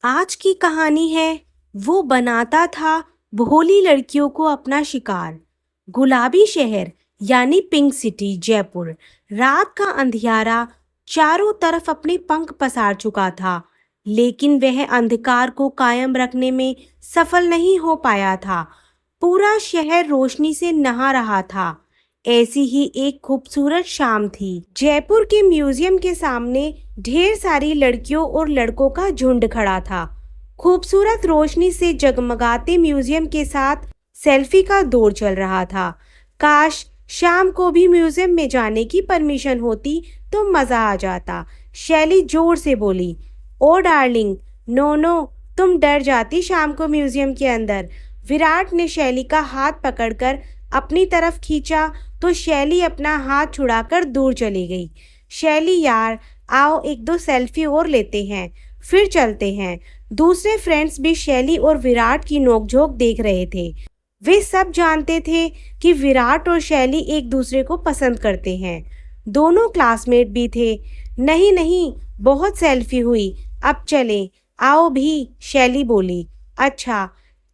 आज की कहानी है। वो बनाता था भोली लड़कियों को अपना शिकार। गुलाबी शहर यानी पिंक सिटी जयपुर। रात का अंधियारा चारों तरफ अपने पंख पसार चुका था, लेकिन वह अंधकार को कायम रखने में सफल नहीं हो पाया था। पूरा शहर रोशनी से नहा रहा था। ऐसी ही एक खूबसूरत शाम थी। जयपुर के म्यूजियम के सामने ढेर सारी लड़कियों और लड़कों का झुंड खड़ा था। खूबसूरत रोशनी से जगमगाते म्यूजियम के साथ सेल्फी का दौर चल रहा था। काश शाम को भी म्यूजियम में जाने की परमिशन होती तो मजा आ जाता। शैली जोर से बोली, ओ डार्लिंग, नो नो, तुम डर जाती शाम को म्यूजियम के अंदर। विराट ने शैली का हाथ पकड़कर अपनी तरफ खींचा तो शैली अपना हाथ छुड़ाकर दूर चली गई। शैली यार, आओ एक दो सेल्फी और लेते हैं, फिर चलते हैं। दूसरे फ्रेंड्स भी शैली और विराट की नोकझोंक देख रहे थे। वे सब जानते थे कि विराट और शैली एक दूसरे को पसंद करते हैं। दोनों क्लासमेट भी थे। नहीं नहीं, बहुत सेल्फी हुई, अब चलें, आओ भी, शैली बोली। अच्छा,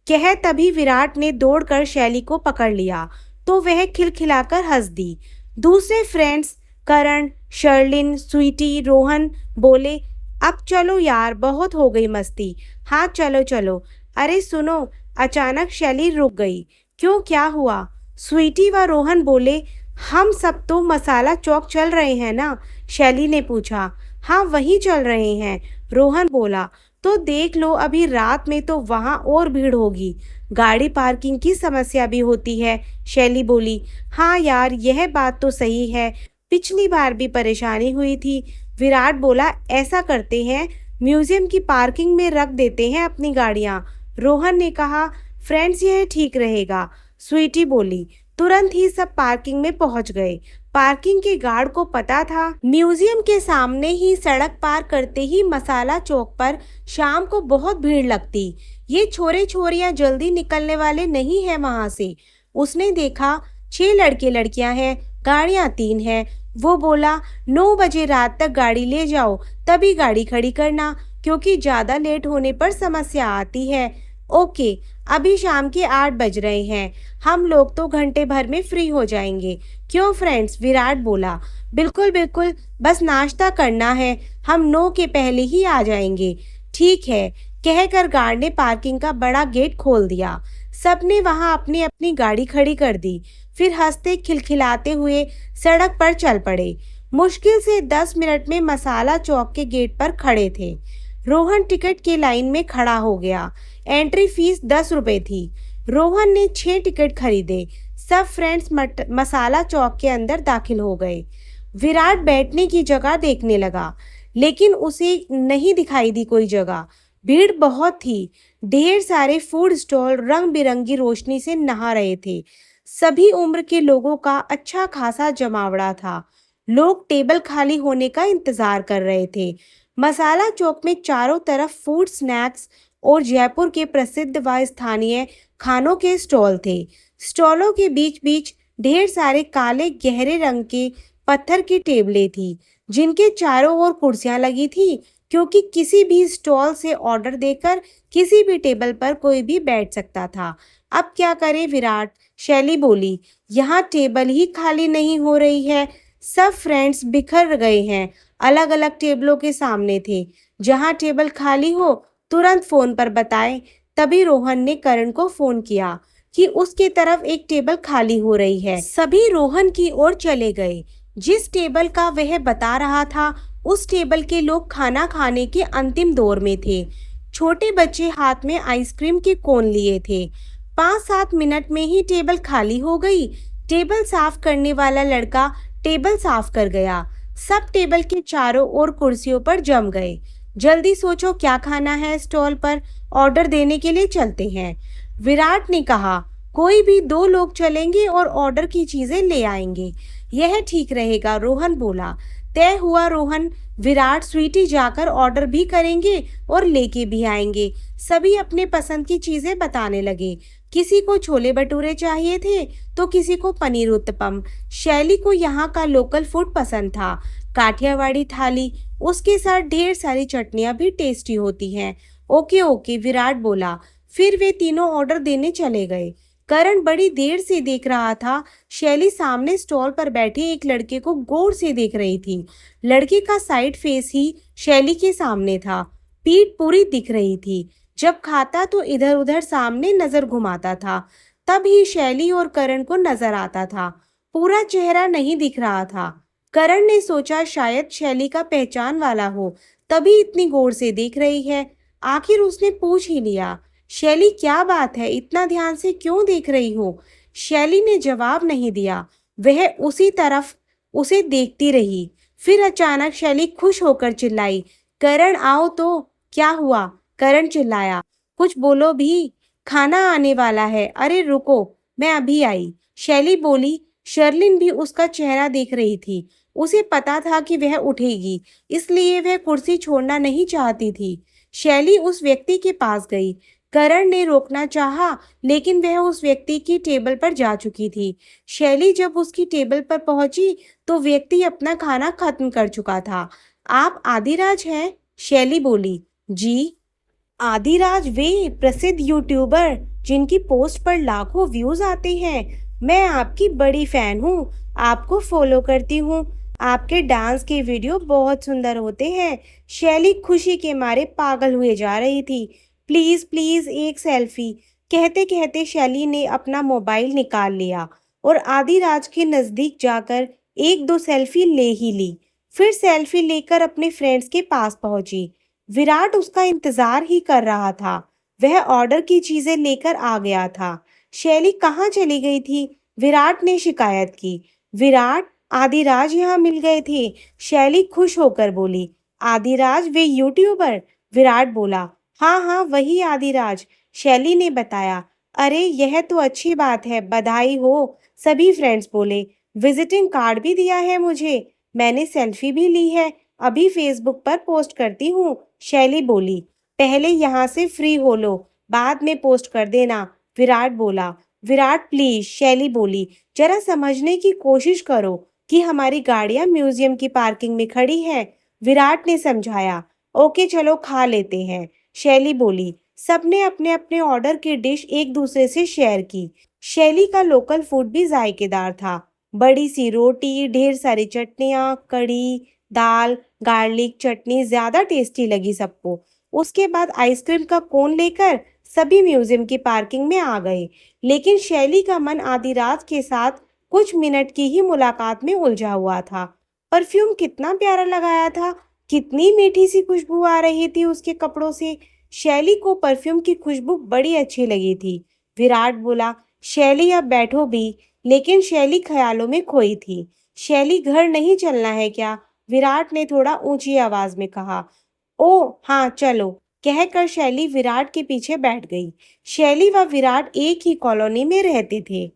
कह तभी विराट ने दौड़कर शैली को पकड़ लिया तो वह खिलखिलाकर हंस दी। दूसरे फ्रेंड्स करण, शर्लिन, स्वीटी, रोहन बोले, अब चलो यार, बहुत हो गई मस्ती, हाँ चलो चलो। अरे सुनो, अचानक शैली रुक गई। क्यों, क्या हुआ? स्वीटी व रोहन बोले, हम सब तो मसाला चौक चल रहे हैं ना? शैली ने पूछा। हाँ वहीं चल रहे हैं, रोहन बोला। तो देख लो, अभी रात में तो वहाँ और भीड़ होगी, गाड़ी पार्किंग की समस्या भी होती है, शैली बोली। हाँ यार, यह बात तो सही है, पिछली बार भी परेशानी हुई थी। विराट बोला, ऐसा करते हैं, म्यूजियम की पार्किंग में रख देते हैं अपनी गाड़ियाँ। रोहन ने कहा, फ्रेंड्स यह ठीक रहेगा, स्वीटी बोली। तुरंत ही सब पार्किंग में पहुंच गए। पार्किंग के गार्ड को पता था म्यूजियम के सामने ही सड़क पार करते ही मसाला चौक पर शाम को बहुत भीड़ लगती। ये छोरे छोरियां जल्दी निकलने वाले नहीं है वहां से। उसने देखा 6 लड़के लड़कियां हैं, गाड़ियां 3 हैं। वो बोला, 9 बजे रात तक गाड़ी ले जाओ, तभी गाड़ी खड़ी करना, क्योंकि ज्यादा लेट होने पर समस्या आती है। ओके, अभी शाम के 8 बज रहे हैं, हम लोग तो घंटे भर में फ्री हो जाएंगे। क्यों फ्रेंड्स? विराट बोला। बिल्कुल बिल्कुल, बस नाश्ता करना है, हम 9 के पहले ही आ जाएंगे। ठीक है, कहकर गार्ड ने पार्किंग का बड़ा गेट खोल दिया। सबने वहां अपनी अपनी गाड़ी खड़ी कर दी, फिर हंसते खिलखिलाते हुए सड़क पर चल पड़े। मुश्किल से 10 मिनट में मसाला चौक के गेट पर खड़े थे। रोहन टिकट के लाइन में खड़ा हो गया। एंट्री फीस 10 रुपए थी। रोहन ने 6 टिकट खरीदे। सब फ्रेंड्स मसाला चौक के अंदर दाखिल हो गए। विराट बैठने की जगह देखने लगा, लेकिन उसे नहीं दिखाई दी कोई जगह। भीड़ बहुत थी। ढेर सारे फूड स्टॉल रंग बिरंगी रोशनी से नहा रहे थे। सभी उम्र के लोगों का अच्छा खासा जमावड़ा था। लोग टेबल खाली होने का इंतजार कर रहे थे। मसाला चौक में चारों तरफ फूड, स्नैक्स और जयपुर के प्रसिद्ध व स्थानीय खानों के स्टॉल थे। स्टॉलों के बीच बीच ढेर सारे काले गहरे रंग के पत्थर की टेबलें थी, जिनके चारों ओर कुर्सियां लगी थी, क्योंकि किसी भी स्टॉल से ऑर्डर देकर किसी भी टेबल पर कोई भी बैठ सकता था। अब क्या करे विराट? शैली बोली। यहाँ टेबल ही खाली नहीं हो रही है, सब फ्रेंड्स बिखर गए हैं, अलग अलग टेबलों के सामने थे। जहाँ टेबल खाली हो तुरंत फोन पर बताएं। तभी रोहन ने करण को फोन किया कि उसके तरफ एक टेबल खाली हो रही है। सभी रोहन की ओर चले गए। जिस टेबल का वह बता रहा था, उस टेबल के लोग खाना खाने के अंतिम दौर में थे। छोटे बच्चे हाथ में आइसक्रीम के कोन लिए थे। 5-7 मिनट में ही टेबल खाली हो गई। टेबल साफ करने वाला लड़का टेबल साफ कर गया। सब टेबल के चारों ओर कुर्सियों पर जम गए। जल्दी सोचो क्या खाना है स्टॉल पर, ऑर्डर देने के लिए चलते हैं, विराट ने कहा। कोई भी 2 लोग चलेंगे और ऑर्डर की चीजें ले आएंगे, यह ठीक रहेगा, रोहन बोला। तय हुआ रोहन, विराट, स्वीटी जाकर ऑर्डर भी करेंगे और लेके भी आएंगे। सभी अपने पसंद की चीजें बताने लगे। किसी को छोले भटूरे चाहिए थे तो किसी को पनीर उत्तपम। शैली को यहाँ का लोकल फूड पसंद था, काठियावाड़ी थाली, उसके साथ ढेर सारी चटनियाँ भी टेस्टी होती हैं। ओके ओके, विराट बोला। फिर वे तीनों ऑर्डर देने चले गए। करण बड़ी देर से देख रहा था। शैली सामने स्टॉल पर बैठे एक लड़के को गौर से देख रही थी। लड़के का साइड फेस ही शैली के सामने था। पीठ पूरी दिख रही थी। जब खाता तो इधर उधर सामने नजर घुमाता था। तब ही शैली और करण को नजर आता था। पूरा चेहरा नहीं दिख रहा था। करण ने सोचा शायद शैली का पहचान वाला हो, तभी इतनी गौर से देख रही है। आखिर उसने पूछ ही लिया, शैली क्या बात है, इतना ध्यान से क्यों देख रही हो? शैली ने जवाब नहीं दिया। वह उसी तरफ उसे देखती रही। फिर अचानक शैली खुश होकर चिल्लाई, करण आओ तो। क्या हुआ? करण चिल्लाया, कुछ बोलो भी, खाना आने वाला है। अरे रुको, मैं अभी आई। शैली बोली। शर्लिन भी उसका चेहरा देख रही थी। उसे पता था कि वह उठेगी, इसलिए वह कुर्सी छोड़ना नहीं चाहती थी। शैली उस व्यक्ति के पास गई। करण ने रोकना चाहा, लेकिन वह उस व्यक्ति की टेबल पर जा चुकी थी। शैली जब उसकी टेबल पर पहुंची तो व्यक्ति अपना खाना खत्म कर चुका था। आप आदिराज हैं? शैली बोली। जी। आदिराज वे प्रसिद्ध यूट्यूबर जिनकी पोस्ट पर लाखों व्यूज आते हैं। मैं आपकी बड़ी फैन हूँ। आपको फॉलो करती हूँ। आपके डांस के वीडियो बहुत सुंदर होते हैं। शैली खुशी के मारे पागल हुए जा रही थी। प्लीज प्लीज एक सेल्फी। कहते कहते शैली ने अपना मोबाइल निकाल लिया और आदिराज के नजदीक जाकर एक दो सेल्फी ले ही ली। फिर सेल्फी लेकर अपने फ्रेंड्स के पास पहुंची। विराट उसका इंतजार ही कर रहा था। वह ऑर्डर की चीजें लेकर आ गया था। शैली कहाँ चली गई थी? विराट ने शिकायत की। विराट, आदिराज यहाँ मिल गए थे। शैली खुश होकर बोली। आदिराज वे यूट्यूबर? विराट बोला। हाँ हाँ, वही आदिराज। शैली ने बताया। अरे यह तो अच्छी बात है, बधाई हो। सभी फ्रेंड्स बोले। विजिटिंग कार्ड भी दिया है मुझे। मैंने सेल्फी भी ली है, अभी फेसबुक पर पोस्ट करती हूँ। शैली बोली। पहले यहाँ से फ्री हो लो, बाद में पोस्ट कर देना। विराट बोला। विराट प्लीज, शैली बोली, जरा समझने की कोशिश करो कि हमारी गाड़ियाँ म्यूजियम की पार्किंग में खड़ी है। विराट ने समझाया। ओके चलो खा लेते हैं, शैली बोली। सबने अपने अपने ऑर्डर की डिश एक दूसरे से शेयर की। शैली का लोकल फूड भी जायकेदार था। बड़ी सी रोटी, ढेर सारी चटनियाँ, कढ़ी, दाल, गार्लिक चटनी ज्यादा टेस्टी लगी सबको। उसके बाद आइसक्रीम का कोन लेकर सभी म्यूजियम की पार्किंग में आ गए। लेकिन शैली का मन आदिराज के साथ कुछ मिनट की ही मुलाकात में उलझा हुआ था। परफ्यूम कितना प्यारा लगाया था, कितनी मीठी सी खुशबू आ रही थी उसके कपड़ों से। शैली को परफ्यूम की खुशबू बड़ी अच्छी लगी थी। विराट बोला, शैली अब बैठो भी। लेकिन शैली ख्यालों में खोई थी। शैली घर नहीं चलना है क्या? विराट ने थोड़ा ऊंची आवाज में कहा। ओ हाँ चलो, कहकर शैली विराट के पीछे बैठ गई। शैली व विराट एक ही कॉलोनी में रहते थे।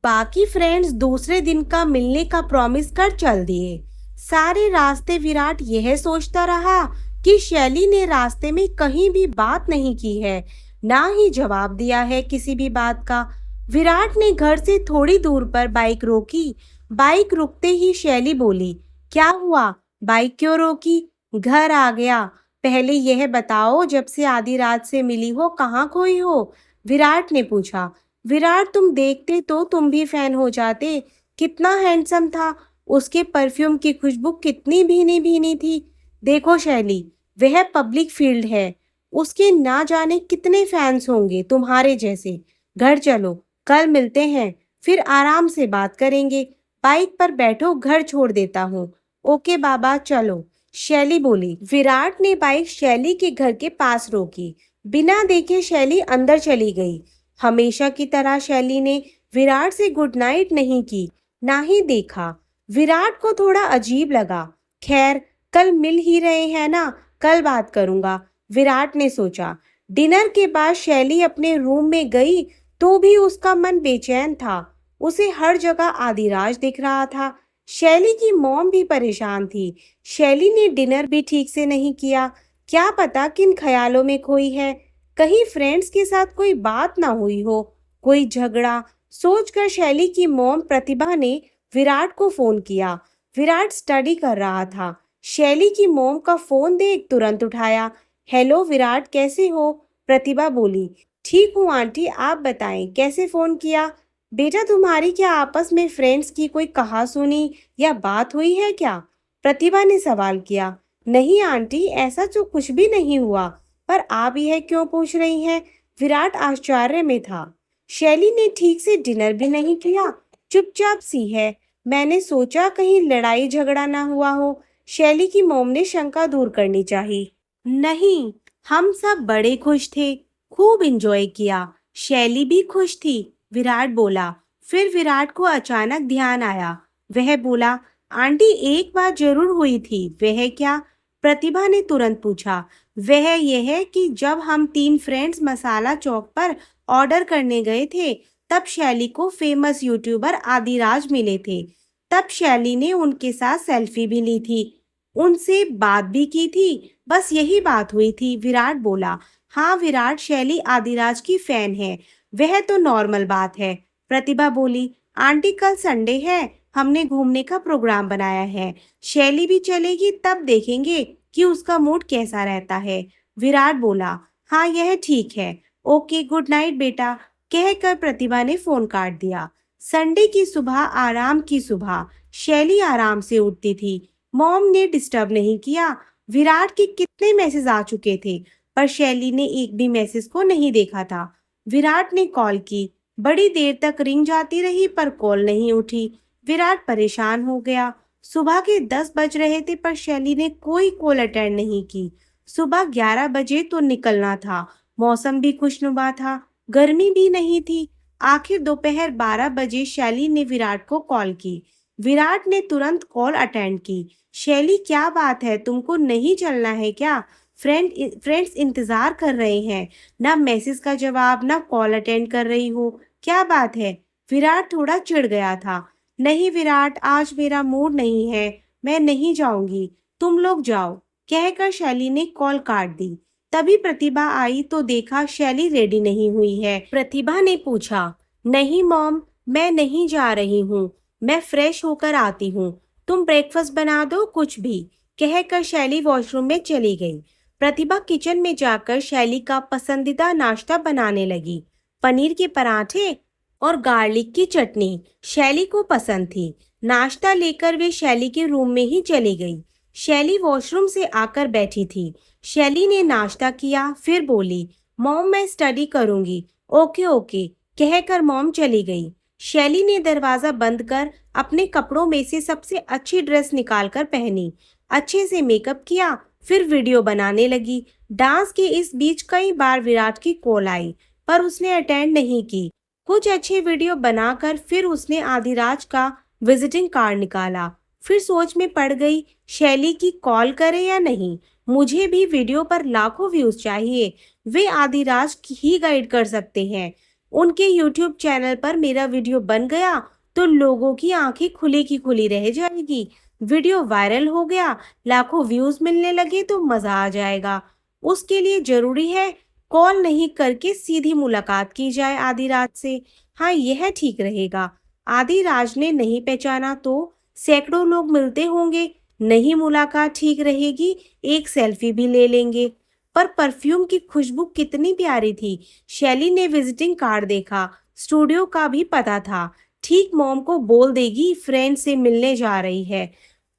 बाकी फ्रेंड्स दूसरे दिन का मिलने का प्रॉमिस कर चल दिए। सारे रास्ते विराट यह सोचता रहा कि शैली ने रास्ते में कहीं भी बात नहीं की है, ना ही जवाब दिया है किसी भी बात का। विराट ने घर से थोड़ी दूर पर बाइक रोकी। बाइक रुकते ही शैली बोली, क्या हुआ? बाइक क्यों रोकी? घर आ गया। पहले यह बताओ, जब से आधी रात से मिली हो कहाँ खोई हो? विराट ने पूछा। विराट, तुम देखते तो तुम भी फैन हो जाते। कितना हैंडसम था। उसके परफ्यूम की खुशबू कितनी भीनी भीनी थी। देखो शैली, वह पब्लिक फील्ड है। उसके ना जाने कितने फैंस होंगे तुम्हारे जैसे। घर चलो, कल मिलते हैं, फिर आराम से बात करेंगे। बाइक पर बैठो, घर छोड़ देता हूँ। ओके बाबा, चलो, शैली बोली। विराट ने बाइक शैली के घर के पास रोकी। बिना देखे शैली अंदर चली गई। हमेशा की तरह शैली ने विराट से गुड नाइट नहीं की, ना ही देखा। विराट को थोड़ा अजीब लगा। खैर, कल मिल ही रहे हैं ना, कल बात करूंगा, विराट ने सोचा। डिनर के बाद शैली अपने रूम में गई तो भी उसका मन बेचैन था। उसे हर जगह आदिराज दिख रहा था। शैली की मॉम भी परेशान थी। शैली ने डिनर भी ठीक से नहीं किया। क्या पता किन ख्यालों में खोई है। कहीं फ्रेंड्स के साथ कोई बात ना हुई हो, कोई झगड़ा। सोचकर शैली की मॉम प्रतिभा ने विराट को फोन किया। विराट स्टडी कर रहा था। शैली की मॉम का फोन देख तुरंत उठाया। हेलो विराट, कैसे हो? प्रतिभा बोली। ठीक हूँ आंटी, आप बताएं कैसे फोन किया? बेटा, तुम्हारी क्या आपस में फ्रेंड्स की कोई कहासुनी या बात हुई है क्या? प्रतिभा ने सवाल किया। नहीं आंटी, ऐसा तो कुछ भी नहीं हुआ। पर आप यह क्यों पूछ रही हैं? विराट आश्चर्य में था। शैली ने ठीक से डिनर भी नहीं किया, चुपचाप सी है। मैंने सोचा कहीं लड़ाई झगड़ा ना हुआ हो। शैली की मोम ने शंका दूर करनी चाहिए। नहीं, हम सब बड़े खुश थे, खूब एंजॉय किया। शैली भी खुश थी, विराट बोला। फिर विराट को अचानक ध्यान आया। वह बोला, आंटी एक बात जरूर हुई थी। वह क्या? प्रतिभा ने तुरंत पूछा। वह यह है कि जब हम तीन फ्रेंड्स मसाला चौक पर ऑर्डर करने गए थे, तब शैली को फेमस यूट्यूबर आदिराज मिले थे। तब शैली ने उनके साथ सेल्फी भी ली थी, उनसे बात भी की थी। बस यही बात हुई थी, विराट बोला। हाँ विराट, शैली आदिराज की फैन है, वह तो नॉर्मल बात है। प्रतिभा बोली। आंटी कल संडे है, हमने घूमने का प्रोग्राम बनाया है। शैली भी चलेगी, तब देखेंगे कि उसका मूड कैसा रहता है। विराट बोला। हाँ यह ठीक है। ओके, गुड नाइट बेटा, कहकर प्रतिभा ने फोन काट दिया। संडे की सुबह आराम की सुबह। शैली आराम से उठती थी, मॉम ने डिस्टर्ब नहीं किया। विराट के कितने मैसेज आ चुके थे, पर शैली ने एक भी मैसेज को नहीं देखा था। विराट ने कॉल की, बड़ी देर तक रिंग जाती रही पर कॉल नहीं उठी। विराट परेशान हो गया। सुबह के 10 बज रहे थे पर शैली ने कोई कॉल अटेंड नहीं की। सुबह 11 बजे तो निकलना था, मौसम भी खुशनुमा था, गर्मी भी नहीं थी। आखिर दोपहर 12 बजे शैली ने विराट को कॉल की। विराट ने तुरंत कॉल अटेंड की। शैली, क्या बात है, तुमको नहीं चलना है क्या? फ्रेंड्स इंतजार कर रहे हैं। ना मैसेज का जवाब, ना कॉल अटेंड कर रही हो, क्या बात है? विराट थोड़ा चिढ़ गया था। नहीं विराट, आज मेरा मूड नहीं है, मैं नहीं जाऊंगी, तुम लोग जाओ, कहकर शैली ने कॉल काट दी। तभी प्रतिभा आई तो देखा शैली रेडी नहीं हुई है। प्रतिभा ने पूछा। नहीं मॉम, मैं नहीं जा रही हूँ, मैं फ्रेश होकर आती हूँ, तुम ब्रेकफास्ट बना दो कुछ भी, कहकर शैली वॉशरूम में चली गई। प्रतिभा किचन में जाकर शैली का पसंदीदा नाश्ता बनाने लगी। पनीर के पराठे और गार्लिक की चटनी शैली को पसंद थी। नाश्ता लेकर वे शैली के रूम में ही चली गई। शैली वॉशरूम से आकर बैठी थी। शैली ने नाश्ता किया, फिर बोली, मॉम मैं स्टडी करूंगी। ओके ओके, कहकर मॉम चली गई। शैली ने दरवाजा बंद कर अपने कपड़ों में से सबसे अच्छी ड्रेस निकालकर पहनी, अच्छे से मेकअप किया, फिर वीडियो बनाने लगी। डांस के इस बीच कई बार विराट की कॉल आई, पर उसने अटेंड नहीं की। कुछ अच्छे वीडियो बनाकर फिर उसने आदिराज का विजिटिंग कार्ड निकाला। फिर सोच में पड़ गई, शैली की कॉल करे या नहीं। मुझे भी वीडियो पर लाखों व्यूज चाहिए, वे आदिराज ही गाइड कर सकते हैं। उनके यूट्यूब चैनल पर मेरा वीडियो बन गया तो लोगों की आंखें खुली की खुली रह जाएगी। वीडियो वायरल हो गया, लाखों व्यूज मिलने लगे तो मजा आ जाएगा। उसके लिए जरूरी है कॉल नहीं करके सीधी मुलाकात की जाए आदिराज से। हाँ यह ठीक रहेगा। आदिराज ने नहीं पहचाना तो सैकड़ों लोग मिलते होंगे, नहीं मुलाकात ठीक रहेगी, एक सेल्फी भी ले लेंगे। पर परफ्यूम की खुशबू कितनी प्यारी थी। शैली ने विजिटिंग कार्ड देखा, स्टूडियो का भी पता था। ठीक मॉम को बोल देगी फ्रेंड से मिलने जा रही है।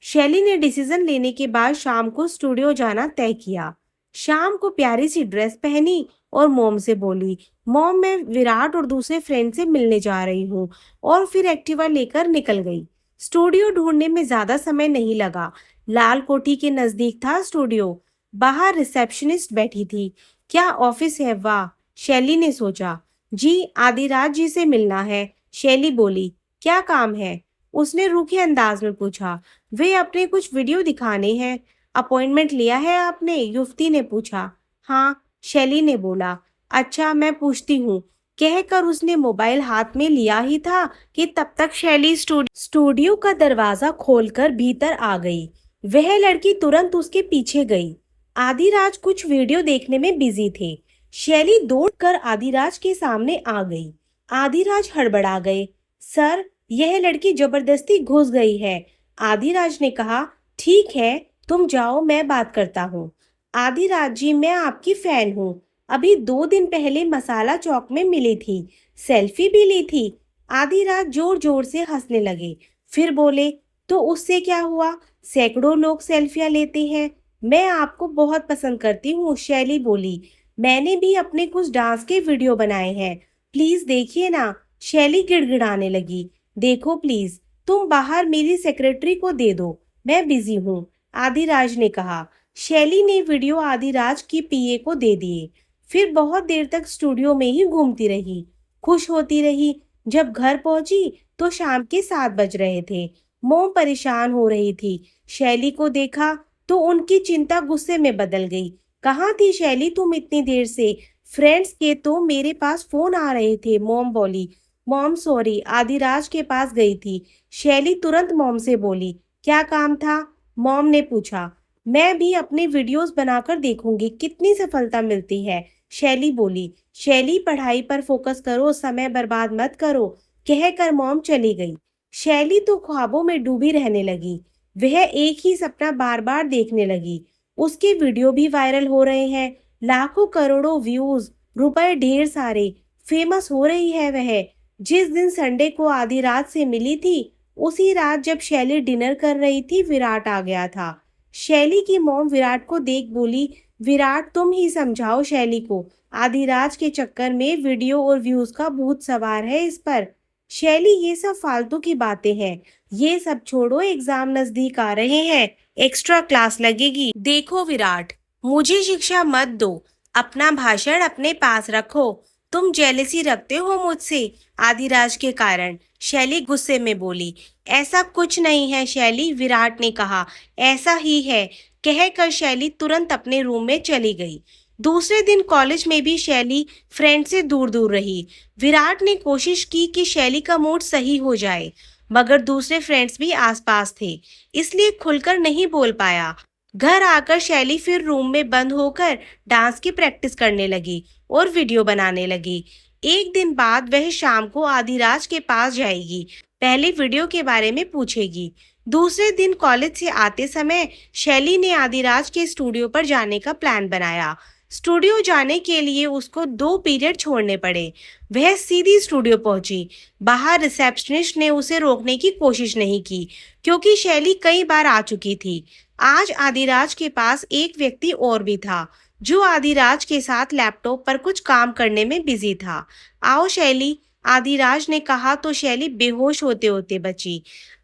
शैली ने डिसीजन लेने के बाद शाम को स्टूडियो जाना तय किया। शाम को प्यारी सी ड्रेस पहनी और मॉम से बोली, मॉम मैं विराट और दूसरे फ्रेंड से मिलने जा रही हूँ, और फिर एक्टिवा लेकर निकल गई। स्टूडियो ढूंढने में ज्यादा समय नहीं लगा। लाल कोठी के नजदीक था स्टूडियो। बाहर रिसेप्शनिस्ट बैठी थी। क्या ऑफिस है? वाह, शैली ने सोचा। जी, आदिराज जी से मिलना है, शैली बोली। क्या काम है? उसने रूखे अंदाज में पूछा। वे अपने कुछ वीडियो दिखाने हैं। अपॉइंटमेंट लिया है आपने? युवती ने पूछा। हाँ, शैली ने बोला। अच्छा, मैं पूछती हूँ, कहकर उसने मोबाइल हाथ में लिया ही था कि तब तक शैली स्टूडियो का दरवाजा खोलकर भीतर आ गई। वह लड़की तुरंत उसके पीछे गई। आदिराज कुछ वीडियो देखने में बिजी थे। शैली दौड़कर आदिराज के सामने आ गई। आदिराज हड़बड़ा गए। सर, यह लड़की जबरदस्ती घुस गई है। आदिराज ने कहा, ठीक है तुम जाओ, मैं बात करता हूँ। आदिराज जी, मैं आपकी फैन हूँ। अभी 2 दिन पहले मसाला चौक में मिली थी, सेल्फी भी ली थी। आदिराज जोर जोर से हंसने लगे। फिर बोले, तो उससे क्या हुआ? सैकड़ों लोग सेल्फियां लेते हैं। मैं आपको बहुत पसंद करती हूँ, शैली बोली। मैंने भी अपने कुछ डांस के वीडियो बनाए हैं, प्लीज देखिए ना। शैली गिड़गिड़ाने लगी। देखो प्लीज, तुम बाहर मेरी सेक्रेटरी को दे दो, मैं बिजी हूँ, आदिराज ने कहा। शैली ने वीडियो आदिराज की पीए को दे दिए। फिर बहुत देर तक स्टूडियो में ही घूमती रही, खुश होती रही। जब घर पहुंची तो शाम के 7 बज रहे थे। मोम परेशान हो रही थी। शैली को देखा तो उनकी चिंता गुस्से में बदल गई। कहाँ थी शैली तुम इतनी देर से? फ्रेंड्स के तो मेरे पास फोन आ रहे थे, मोम बोली। मॉम सॉरी, आदिराज के पास गई थी। शैली तुरंत मॉम से बोली। क्या काम था? मॉम ने पूछा। मैं भी अपने वीडियोस बनाकर देखूंगी कितनी सफलता मिलती है, शैली बोली। शैली, पढ़ाई पर फोकस करो, समय बर्बाद मत करो, कहकर मॉम चली गई। शैली तो ख्वाबों में डूबी रहने लगी। वह एक ही सपना बार बार देखने लगी। उसके वीडियो भी वायरल हो रहे हैं, लाखों करोड़ों व्यूज, रुपए ढेर सारे, फेमस हो रही है वह। जिस दिन संडे को आधी रात से मिली थी, उसी रात जब शैली डिनर कर रही थी, विराट आ गया था। शैली की मॉम विराट को देख बोली, विराट तुम ही समझाओ शैली को, आदिराज के चक्कर में वीडियो और व्यूज का भूत सवार है इस पर। शैली, ये सब फालतू की बातें हैं, ये सब छोड़ो, एग्जाम नजदीक आ रहे हैं, एक्स्ट्रा क्लास लगेगी। देखो विराट, मुझे शिक्षा मत दो, अपना भाषण अपने पास रखो। तुम जेलसी रखते हो मुझसे आदिराज के कारण, शैली गुस्से में बोली। ऐसा कुछ नहीं है शैली, विराट ने कहा। ऐसा ही है, कहकर शैली तुरंत अपने रूम में चली गई। दूसरे दिन कॉलेज में भी शैली फ्रेंड से दूर दूर रही। विराट ने कोशिश की कि शैली का मूड सही हो जाए, मगर दूसरे फ्रेंड्स भी आसपास थे, इसलिए खुलकर नहीं बोल पाया। घर आकर शैली फिर रूम में बंद होकर डांस की प्रैक्टिस करने लगी और वीडियो बनाने लगी। एक दिन बाद वह शाम को आदिराज के पास जाएगी, पहले वीडियो के बारे में पूछेगी। दूसरे दिन कॉलेज से आते समय शैली ने आदिराज के स्टूडियो पर जाने का प्लान बनाया। स्टूडियो जाने के लिए उसको 2 पीरियड छोड़ने पड़े। वह सीधी स्टूडियो पहुंची। बाहर रिसेप्शनिस्ट ने उसे रोकने की कोशिश नहीं की, क्योंकि शैली कई बार आ चुकी थी। आज आदिराज के पास एक व्यक्ति और भी था, जो आदिराज के साथ लैपटॉप पर कुछ काम करने में बिजी था। आओ शैली, आदिराज ने कहा तो शैली बेहोश होते होते बची।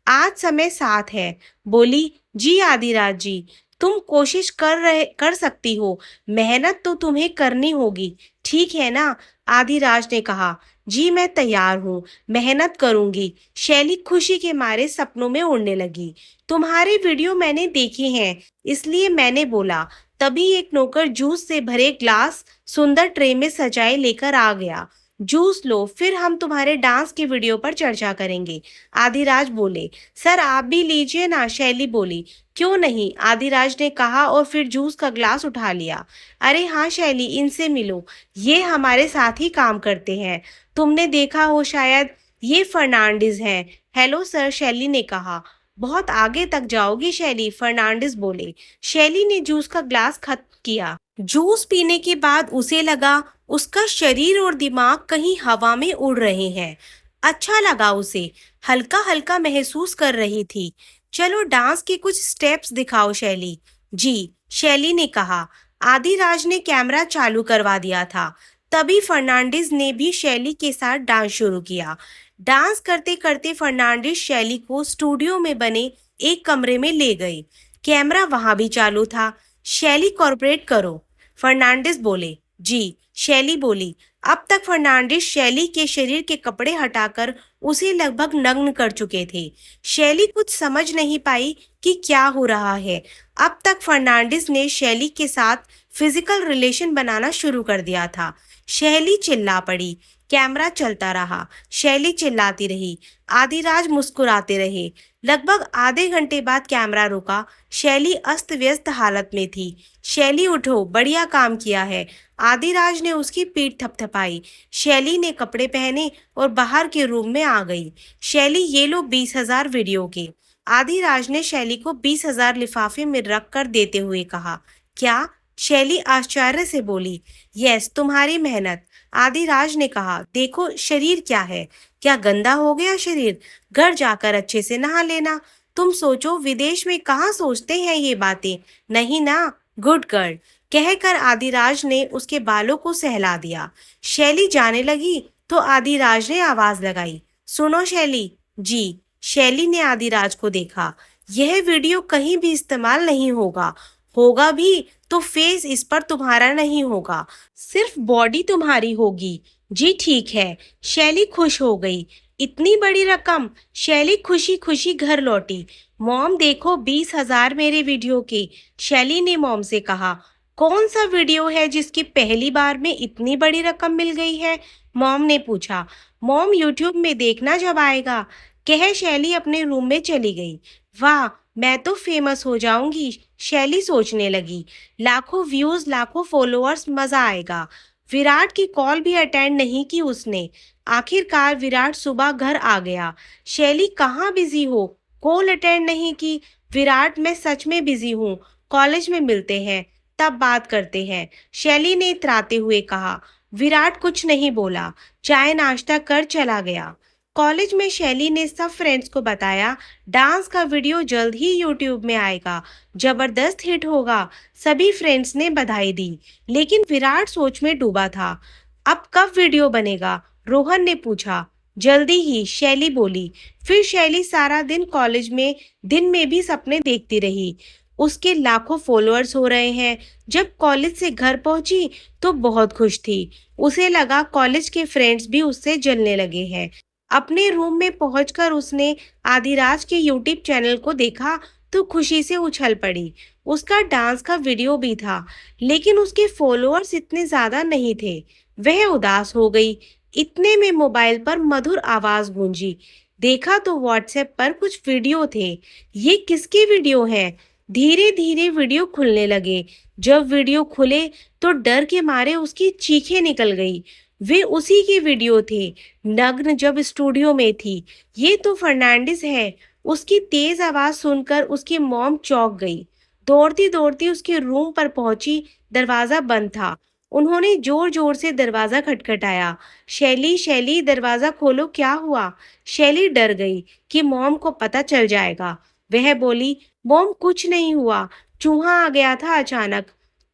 आज समय 7 है, बोली। जी आदिराज जी, तुम कोशिश कर सकती हो, मेहनत तो तुम्हें करनी होगी, ठीक है ना? आदिराज ने कहा। जी मैं तैयार हूँ, मेहनत करूंगी। शैली खुशी के मारे सपनों में उड़ने लगी। तुम्हारे वीडियो मैंने देखे हैं, इसलिए मैंने बोला। तभी एक नौकर जूस से भरे ग्लास सुंदर ट्रे में सजाए लेकर आ गया। जूस लो, फिर हम तुम्हारे डांस के वीडियो पर चर्चा करेंगे, आदिराज बोले। सर आप भी लीजिए ना, शैली बोली। क्यों नहीं, आदिराज ने कहा और फिर जूस का ग्लास उठा लिया। अरे हाँ शैली, इनसे मिलो, ये हमारे साथ ही काम करते हैं, तुमने देखा हो शायद, ये फर्नांडिस हैं। हेलो सर, शैली ने कहा। बहुत आगे तक जाओगी शैली, फर्नांडिस बोले। शैली ने जूस का ग्लास खत्म किया। जूस पीने के बाद उसे लगा उसका शरीर और दिमाग कहीं हवा में उड़ रहे हैं। अच्छा लगा उसे, हल्का हल्का महसूस कर रही थी। चलो डांस के कुछ स्टेप्स दिखाओ शैली। जी, शैली ने कहा। आदिराज ने कैमरा चालू करवा दिया था। तभी फर्नांडिस ने भी शैली के साथ डांस शुरू किया। डांस करते करते फर्नांडिस शैली को स्टूडियो में बने एक कमरे में ले गई। कैमरा वहां भी चालू था। शैली, कॉर्पोरेट करो, फर्नांडिस बोले। जी, शैली बोली। अब तक फर्नांडिस शैली के शरीर के कपड़े हटाकर उसे लगभग नग्न कर चुके थे। शैली कुछ समझ नहीं पाई कि क्या हो रहा है। अब तक फर्नांडिस ने शैली के साथ फिजिकल रिलेशन बनाना शुरू कर दिया था। शैली चिल्ला पड़ी। कैमरा चलता रहा। शैली चिल्लाती रही। आदिराज मुस्कुराते रहे। लगभग आधे घंटे बाद कैमरा रुका। शैली अस्त व्यस्त हालत में थी। शैली उठो, बढ़िया काम किया है, आदिराज ने उसकी पीठ थपथपाई। शैली ने कपड़े पहने और बाहर के रूम में आ गई। शैली, ये लो 20,000 वीडियो के। आदिराज ने शैली को 20,000 लिफाफे में रख कर देते हुए कहा। क्या? शैली आश्चर्य से बोली, यस, तुम्हारी मेहनत। आदिराज ने कहा, देखो शरीर क्या है, क्या गंदा हो गया शरीर? घर जाकर अच्छे से नहा लेना। तुम सोचो, विदेश में कहाँ सोचते हैं ये बातें, नहीं ना? गुड गर्ल, कहकर आदिराज ने उसके बालों को सहला दिया। शैली जाने लगी तो आदिराज ने आवाज लगाई, सुनो शैली जी। शैली ने आदिराज को देखा। यह वीडियो कहीं भी इस्तेमाल नहीं होगा, होगा भी तो फेस इस पर तुम्हारा नहीं होगा, सिर्फ बॉडी तुम्हारी होगी। जी ठीक है। शैली खुश हो गई। इतनी बड़ी रकम? शैली खुशी खुशी घर लौटी। मॉम देखो, 20,000 मेरे वीडियो के। शैली ने मॉम से कहा, कौन सा वीडियो है जिसकी पहली बार में इतनी बड़ी रकम मिल गई है? मॉम ने पूछा। मॉम यूट्यूब में देखना जब आएगा, कह शैली अपने रूम में चली गई। वाह, मैं तो फेमस हो जाऊंगी, शैली सोचने लगी। लाखों व्यूज, लाखों फॉलोअर्स, मजा आएगा। विराट की कॉल भी अटेंड नहीं की उसने। आखिरकार विराट सुबह घर आ गया। शैली कहाँ बिजी हो, कॉल अटेंड नहीं की? विराट, मैं सच में बिजी हूँ, कॉलेज में मिलते हैं, तब बात करते हैं, शैली ने इतराते हुए कहा। विराट कुछ नहीं बोला, चाय नाश्ता कर चला गया। कॉलेज में शैली ने सब फ्रेंड्स को बताया, डांस का वीडियो जल्द ही यूट्यूब में आएगा, जबरदस्त हिट होगा। सभी फ्रेंड्स ने बधाई दी, लेकिन विराट सोच में डूबा था। अब कब वीडियो बनेगा? रोहन ने पूछा। जल्दी ही, शैली बोली। फिर शैली सारा दिन कॉलेज में, दिन में भी सपने देखती रही। उसके लाखों फॉलोअर्स हो रहे हैं। जब कॉलेज से घर पहुंची तो बहुत खुश थी। उसे लगा कॉलेज के फ्रेंड्स भी उससे जलने लगे हैं। अपने रूम में पहुंचकर उसने आदिराज के यूट्यूब चैनल को देखा तो खुशी से उछल पड़ी। उसका डांस का वीडियो भी था, लेकिन उसके फॉलोअर्स इतने ज्यादा नहीं थे। वह उदास हो गई। इतने में मोबाइल पर मधुर आवाज गूंजी। देखा तो व्हाट्सएप पर कुछ वीडियो थे। ये किसके वीडियो हैं? धीरे धीरे वीडियो खुलने लगे। जब वीडियो खुले तो डर के मारे उसकी चीखें निकल गई। वे उसी के वीडियो थे, नग्न, जब स्टूडियो में थी। ये तो फर्नांडिस है। उसकी तेज आवाज सुनकर उसकी मॉम चौंक गई। दौड़ती दौड़ती उसके रूम पर पहुंची। दरवाजा बंद था। उन्होंने जोर जोर से दरवाजा खटखटाया। शैली, शैली, दरवाजा खोलो, क्या हुआ? शैली डर गई कि मॉम को पता चल जाएगा। वह बोली, मॉम कुछ नहीं हुआ, चूहा आ गया था अचानक।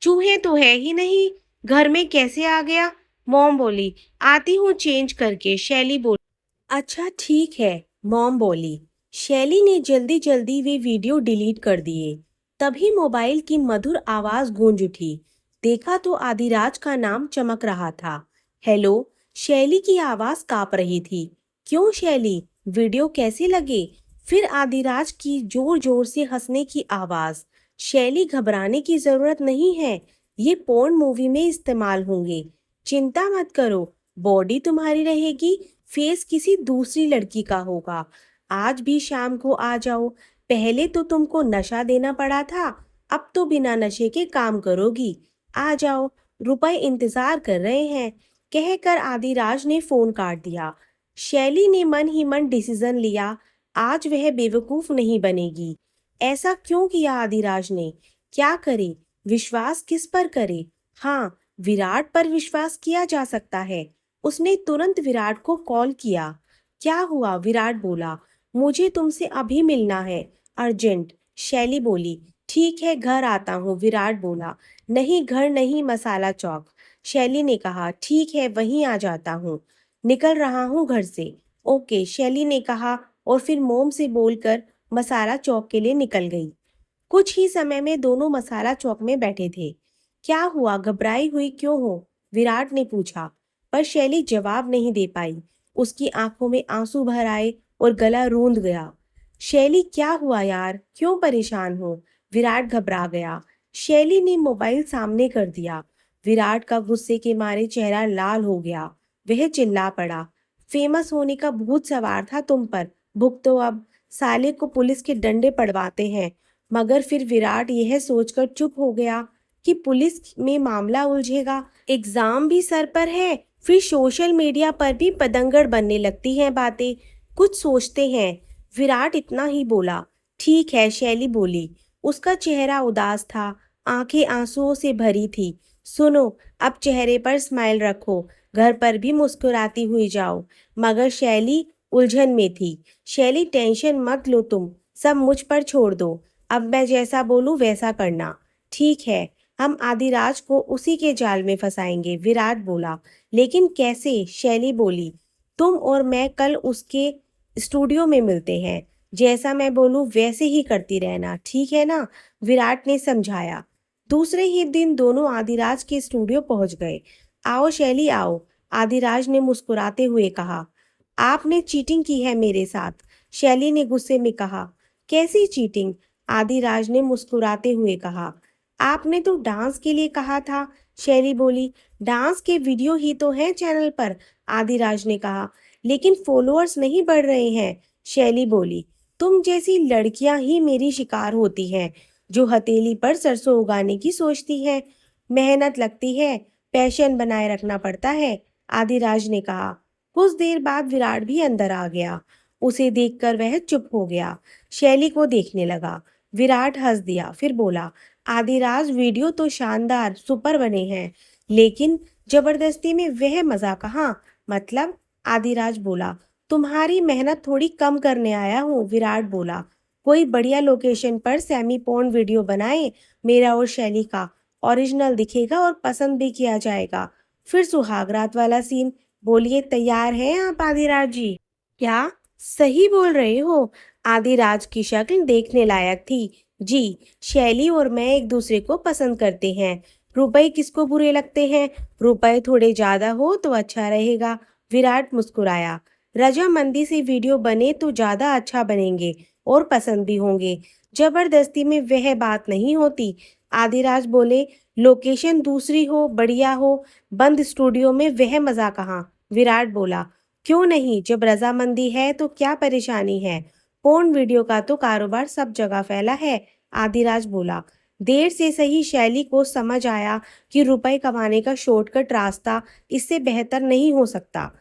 चूहे तो है ही नहीं, घर में कैसे आ गया? मॉम बोली, आती हूँ चेंज करके। शैली बोली, अच्छा ठीक है, मॉम बोली। शैली ने जल्दी जल्दी वे वीडियो डिलीट कर दिए। तभी मोबाइल की मधुर आवाज गूंज उठी। देखा तो आदिराज का नाम चमक रहा था। हेलो। शैली की आवाज कांप रही थी। क्यों शैली, वीडियो कैसे लगे? फिर आदिराज की जोर जोर से हंसने की आवाज। शैली, घबराने की जरूरत नहीं है, ये पोर्न मूवी में इस्तेमाल होंगे। चिंता मत करो, बॉडी तुम्हारी रहेगी, फेस किसी दूसरी लड़की का होगा। आज भी शाम को आ जाओ। पहले तो तुमको नशा देना पड़ा था, अब तो बिना नशे के काम करोगी। आ जाओ, रुपए इंतजार कर रहे हैं। कहकर आदिराज ने फोन काट दिया। शैली ने मन ही मन डिसीजन लिया, आज वह बेवकूफ नहीं बनेगी। ऐसा क्यों किया आदिराज ने? क्या करे, विश्वास किस पर करे? हाँ, विराट पर विश्वास किया जा सकता है। उसने तुरंत विराट को कॉल किया। क्या हुआ? विराट बोला, मुझे तुमसे अभी मिलना है, अर्जेंट। शैली बोली, ठीक है, घर आता हूँ। विराट बोला, नहीं, घर नहीं, मसाला चौक। शैली ने कहा, ठीक है, वहीं आ जाता हूँ, निकल रहा हूँ घर से। ओके, शैली ने कहा और फिर मोम से बोलकर मसाला चौक के लिए निकल गई। कुछ ही समय में दोनों मसाला चौक में बैठे थे। क्या हुआ, घबराई हुई क्यों हो? विराट ने पूछा। पर शैली जवाब नहीं दे पाई। उसकी आंखों में आंसू भर आए और गला रूंध गया। शैली, क्या हुआ यार, क्यों परेशान हो? विराट घबरा गया। शैली ने मोबाइल सामने कर दिया। विराट का गुस्से के मारे चेहरा लाल हो गया। वह चिल्ला पड़ा, फेमस होने का भूत सवार था तुम पर, भुगतो अब। साले को पुलिस के डंडे पड़वाते हैं। मगर फिर विराट यह सोचकर चुप हो गया कि पुलिस में मामला उलझेगा। एग्जाम भी सर पर है, फिर सोशल मीडिया पर भी पतंगड़ बनने लगती हैं बातें। कुछ सोचते हैं। विराट इतना ही बोला। ठीक है, शैली बोली। उसका चेहरा उदास था। आंखें आंसुओं से भरी थी। सुनो, अब चेहरे पर स्माइल रखो, घर पर भी मुस्कुराती हुई जाओ। मगर शैली उलझन में थी। शैली, टेंशन मत लो तुम, सब मुझ पर छोड़ दो। अब मैं जैसा बोलूं वैसा करना। ठीक है, हम आदिराज को उसी के जाल में फंसाएंगे, विराट बोला। लेकिन कैसे? शैली बोली। तुम और मैं कल उसके स्टूडियो में मिलते हैं। जैसा मैं बोलूं वैसे ही करती रहना, ठीक है ना? विराट ने समझाया। दूसरे ही दिन दोनों आदिराज के स्टूडियो पहुंच गए। आओ शैली आओ, आदिराज ने मुस्कुराते हुए कहा। आपने चीटिंग की है मेरे साथ, शैली ने गुस्से में कहा। कैसी चीटिंग? आदिराज ने मुस्कुराते हुए कहा। आपने तो डांस के लिए कहा था, शैली बोली। डांस के वीडियो ही तो हैं चैनल पर, आदिराज ने कहा। लेकिन फॉलोअर्स नहीं बढ़ रहे हैं, शैली बोली। तुम जैसी लड़कियां ही मेरी शिकार होती हैं, जो हथेली पर सरसों उगाने की सोचती हैं। मेहनत लगती है, पैशन बनाए रखना पड़ता है, आदिराज ने कहा। कुछ देर बाद विराट भी अंदर आ गया। उसे देखकर वह चुप हो गया। शैली को देखने लगा। विराट हंस दिया, फिर बोला। आदिराज, वीडियो तो शानदार सुपर बने हैं, लेकिन जबरदस्ती में वह मजा कहाँ? मतलब? आदिराज बोला। तुम्हारी मेहनत थोड़ी कम करने आया हूँ, विराट बोला। कोई बढ़िया लोकेशन पर सेमी पोर्न वीडियो बनाए, मेरा और शैली का, ओरिजिनल दिखेगा और पसंद भी किया जाएगा। फिर सुहागरात वाला सीन। बोलिए, तैयार हैं आप आदिराज जी? क्या सही बोल रहे हो? आदिराज की शक्ल देखने लायक थी। जी, शैली और मैं एक दूसरे को पसंद करते हैं। रुपए किसको बुरे लगते हैं? रुपए थोड़े ज्यादा हो तो अच्छा रहेगा, विराट मुस्कुराया। रजामंदी से वीडियो बने तो ज्यादा अच्छा बनेंगे और पसंद भी होंगे। जबरदस्ती में वह बात नहीं होती, आदिराज बोले। लोकेशन दूसरी हो, बढ़िया हो, बंद स्टूडियो में वह मजा कहाँ? विराट बोला। क्यों नहीं, जब रजामंदी है तो क्या परेशानी है? पोर्न वीडियो का तो कारोबार सब जगह फैला है, आदिराज बोला। देर से सही शैली को समझ आया कि रुपए कमाने का शॉर्टकट रास्ता इससे बेहतर नहीं हो सकता।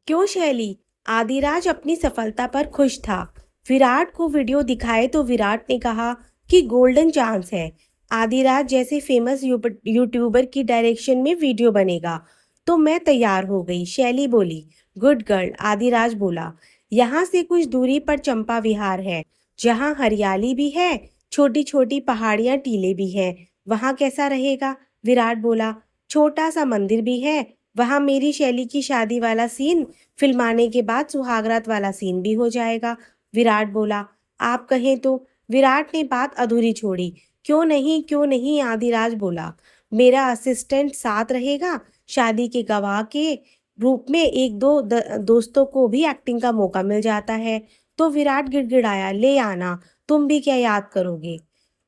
क्यों शैली? आदिराज अपनी सफलता पर खुश था। विराट को वीडियो दिखाए तो विराट ने कहा कि गोल्डन चांस है। आदिराज जैसे फेमस यूट्यूबर की डायरेक्शन में वीडियो बनेगा। तो मैं तैयार हो गई, शैली बोली। गुड गर्ल, आदिराज बोला। यहाँ से कुछ दूरी पर चंपा विहार है, जहाँ हरियाली भी है, छोटी छोटी पहाड़ियाँ, टीले भी हैं। वहाँ कैसा रहेगा? विराट बोला। छोटा सा मंदिर भी है, वहाँ मेरी शैली की शादी वाला सीन फिल्माने के बाद सुहागरात वाला सीन भी हो जाएगा, विराट बोला। आप कहें तो, विराट ने बात अधूरी छोड़ी। क्यों नहीं, क्यों नहीं, आदिराज बोला। मेरा असिस्टेंट साथ रहेगा, शादी के गवाह के रूप में एक दो दोस्तों को भी एक्टिंग का मौका मिल जाता है। तो विराट गिड़गिड़ाया, ले आना, तुम भी क्या याद करोगे?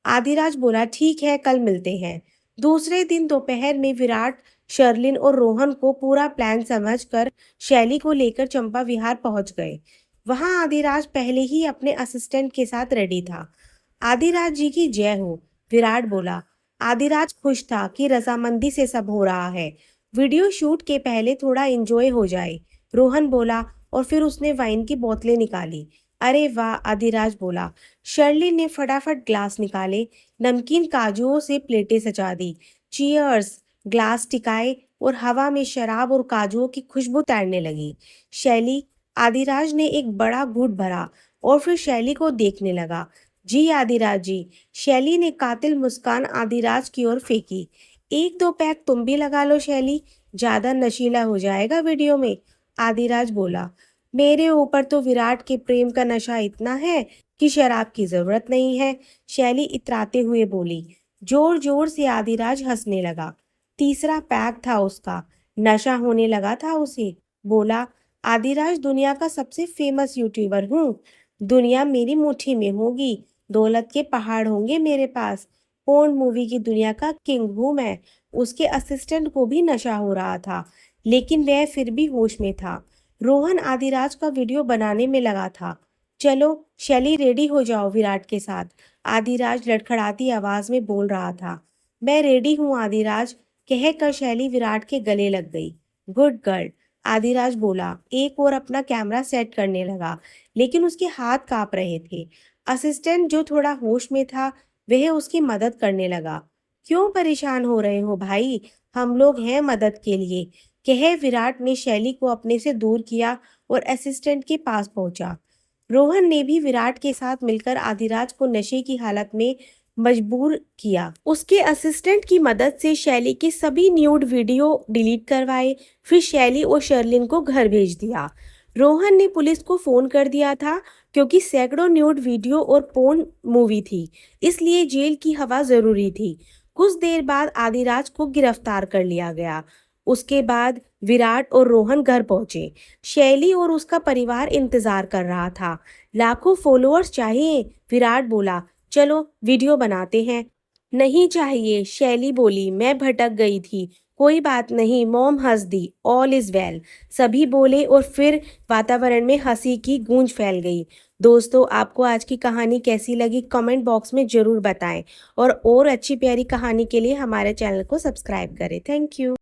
आदिराज बोला, ठीक है, कल मिलते हैं। दूसरे दिन दोपहर में विराट, शर्लिन और रोहन को पूरा प्लान समझकर शैली को लेकर चंपा विहार पहुंच गए। वहां आदिराज पहले ही अपने असिस्टेंट के साथ रेडी था। आदिराज जी की जय हो, विराट बोला। आदिराज खुश था कि रजामंदी से सब हो रहा है। वीडियो शूट के पहले थोड़ा एंजॉय हो जाए, रोहन बोला, और फिर उसने वाइन की बोतलें निकाली। अरे वाह, आदिराज बोला। शर्लिन ने फटाफट ग्लास निकाले, नमकीन काजुओं से प्लेटें सजा दी। चीयर्स, ग्लास टिकाए और हवा में शराब और काजुओं की खुशबू तैरने लगी। शैली, आदिराज ने एक बड़ा घूंट भरा और फिर शैली को देखने लगा। जी आदिराज जी, शैली ने कातिल मुस्कान आदिराज की ओर फेंकी। एक दो पैक तुम भी लगा लो शैली, ज्यादा नशीला हो जाएगा वीडियो में, आदिराज बोला। मेरे ऊपर तो विराट के प्रेम का नशा इतना है कि शराब की जरूरत नहीं है, शैली इतराते हुए बोली। जोर जोर से आदिराज हंसने लगा। तीसरा पैक था उसका, नशा होने लगा था उसे। बोला, आदिराज, दुनिया का सबसे फेमस यूट्यूबर हूँ, दुनिया मेरी मुट्ठी में होगी, दौलत के पहाड़ होंगे मेरे पास, पोर्न मूवी की दुनिया का किंग हूँ मैं। उसके असिस्टेंट को भी नशा हो रहा था, लेकिन वह फिर भी होश में था। रोहन आदिराज का वीडियो बनाने में लगा था। चलो शैली, रेडी हो जाओ विराट के साथ, आदिराज लड़खड़ाती आवाज में बोल रहा था। मैं रेडी हूँ आदिराज, कहकर शैली विराट के गले लग गई। गुड गर्ल, आदिराज बोला, एक और अपना कैमरा सेट करने लगा, लेकिन उसके हाथ कांप रहे थे। असिस्टेंट जो थोड़ा होश में था, वह उसकी मदद करने लगा। क्यों परेशान हो रहे हो भाई, हम लोग हैं मदद के लिए, कहे विराट ने शैली को अपने से दूर किया और असिस्टेंट के पास पहुंचा। रोहन ने भी विराट के साथ मिलकर आदिराज को नशे की हालत में मजबूर किया। उसके असिस्टेंट की मदद से शैली के सभी न्यूड वीडियो डिलीट करवाए, फिर शैली और शर्लिन को घर भेज दिया। रोहन ने पुलिस को फोन कर दिया था क्योंकि सैकड़ों न्यूड वीडियो और पोर्न मूवी थी, इसलिए जेल की हवा जरूरी थी। कुछ देर बाद आदिराज को गिरफ्तार कर लिया गया। उसके बाद विराट और रोहन घर पहुंचे। शैली और उसका परिवार इंतजार कर रहा था। लाखों फॉलोअर्स चाहिए, विराट बोला। चलो वीडियो बनाते हैं। नहीं चाहिए, शैली बोली, मैं भटक गई थी। कोई बात नहीं, मॉम हंस दी। ऑल इज वेल, सभी बोले और फिर वातावरण में हंसी की गूंज फैल गई। दोस्तों, आपको आज की कहानी कैसी लगी कमेंट बॉक्स में ज़रूर बताएं और अच्छी प्यारी कहानी के लिए हमारे चैनल को सब्सक्राइब करें। Thank you.